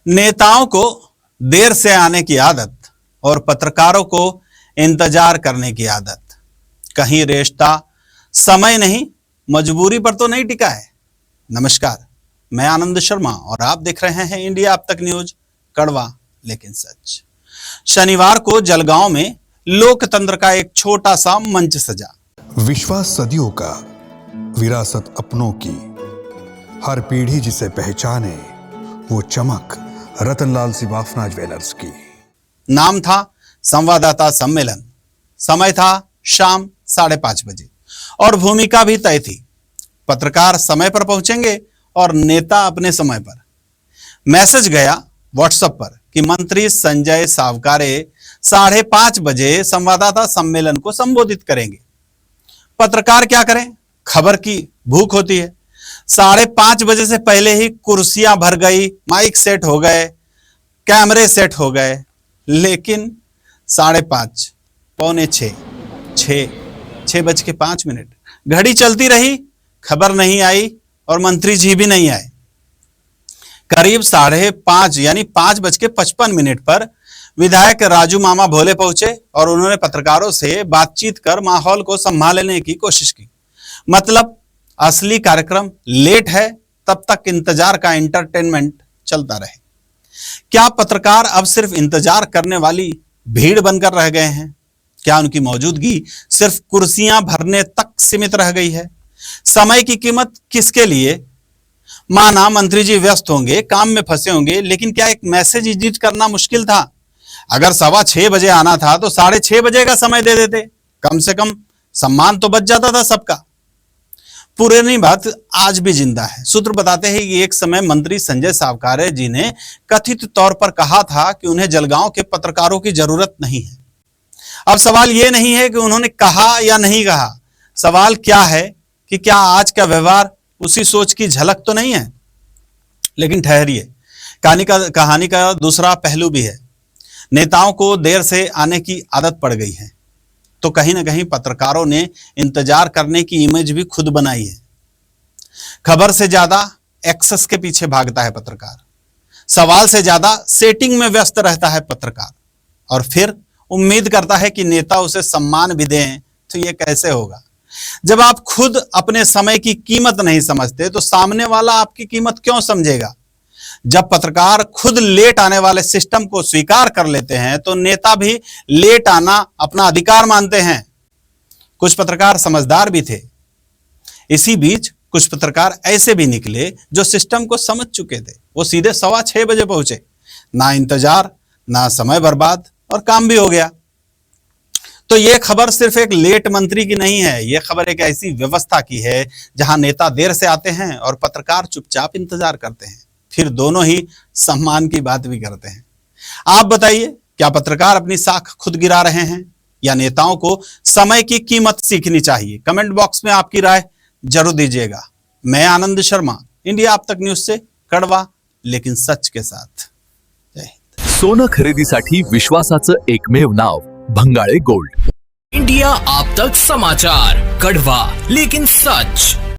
नेताओं को देर से आने की आदत और पत्रकारों को इंतजार करने की आदत। कहीं रिश्ता समय नहीं मजबूरी पर तो नहीं टिका है। नमस्कार, मैं आनंद शर्मा और आप देख रहे हैं इंडिया अब तक न्यूज, कड़वा लेकिन सच। शनिवार को जलगांव में लोकतंत्र का एक छोटा सा मंच सजा। विश्वास सदियों का, विरासत अपनों की, हर पीढ़ी जिसे पहचाने, वो चमक रतनलाल सिवाफना ज्वेलर्स की। नाम था संवाददाता सम्मेलन, समय था शाम 5:30 बजे और भूमिका भी तय थी। पत्रकार समय पर पहुंचेंगे और नेता अपने समय पर। मैसेज गया व्हाट्सएप पर कि मंत्री संजय सावकारे 5:30 बजे संवाददाता सम्मेलन को संबोधित करेंगे। पत्रकार क्या करें, खबर की भूख होती है। 5:30 बजे से पहले ही कुर्सियां भर गई, माइक सेट हो गए, कैमरे सेट हो गए, लेकिन 5:30, 5:45, 6:05 घड़ी चलती रही, खबर नहीं आई और मंत्री जी भी नहीं आए। करीब 5:30 यानी 5:55 पर विधायक राजू मामा भोले पहुंचे और उन्होंने पत्रकारों से बातचीत कर माहौल को संभालने की कोशिश की। मतलब असली कार्यक्रम लेट है, तब तक इंतजार का एंटरटेनमेंट चलता रहे। क्या पत्रकार अब सिर्फ इंतजार करने वाली भीड़ बनकर रह गए हैं? क्या उनकी मौजूदगी सिर्फ कुर्सियां भरने तक सीमित रह गई है? समय की कीमत किसके लिए? माना मंत्री जी व्यस्त होंगे, काम में फंसे होंगे, लेकिन क्या एक मैसेज एडिट करना मुश्किल था? अगर 6:15 बजे आना था तो 6:30 बजे का समय दे देते, कम से कम सम्मान तो बच जाता था सबका। पुरानी बात आज भी जिंदा है। सूत्र बताते हैं कि एक समय मंत्री संजय सावकारे जी ने कथित तौर पर कहा था कि उन्हें जलगांव के पत्रकारों की जरूरत नहीं है। अब सवाल यह नहीं है कि उन्होंने कहा या नहीं कहा, सवाल क्या है कि क्या आज का व्यवहार उसी सोच की झलक तो नहीं है? लेकिन ठहरिए, कहानी का दूसरा पहलू भी है। नेताओं को देर से आने की आदत पड़ गई है, तो कहीं ना कहीं पत्रकारों ने इंतजार करने की इमेज भी खुद बनाई है। खबर से ज्यादा एक्सेस के पीछे भागता है पत्रकार, सवाल से ज्यादा सेटिंग में व्यस्त रहता है पत्रकार, और फिर उम्मीद करता है कि नेता उसे सम्मान भी दें। तो यह कैसे होगा? जब आप खुद अपने समय की कीमत नहीं समझते तो सामने वाला आपकी कीमत क्यों समझेगा? जब पत्रकार खुद लेट आने वाले सिस्टम को स्वीकार कर लेते हैं तो नेता भी लेट आना अपना अधिकार मानते हैं। कुछ पत्रकार समझदार भी थे। इसी बीच कुछ पत्रकार ऐसे भी निकले जो सिस्टम को समझ चुके थे। वो सीधे 6:15 बजे पहुंचे, ना इंतजार ना समय बर्बाद, और काम भी हो गया। तो यह खबर सिर्फ एक लेट मंत्री की नहीं है, यह खबर एक ऐसी व्यवस्था की है जहां नेता देर से आते हैं और पत्रकार चुपचाप इंतजार करते हैं। फिर दोनों ही सम्मान की बात भी करते हैं। आप बताइए, क्या पत्रकार अपनी साख खुद गिरा रहे हैं या नेताओं को समय की कीमत सीखनी चाहिए? कमेंट बॉक्स में आपकी राय जरूर दीजिएगा। मैं आनंद शर्मा, इंडिया अब तक न्यूज से कड़वा लेकिन सच के साथ। जय हिंद। सोनं खरेदीसाठी विश्वासाचं एकमेव नाव भंगाळे गोल्ड। इंडिया अब तक समाचार, कड़वा लेकिन सच।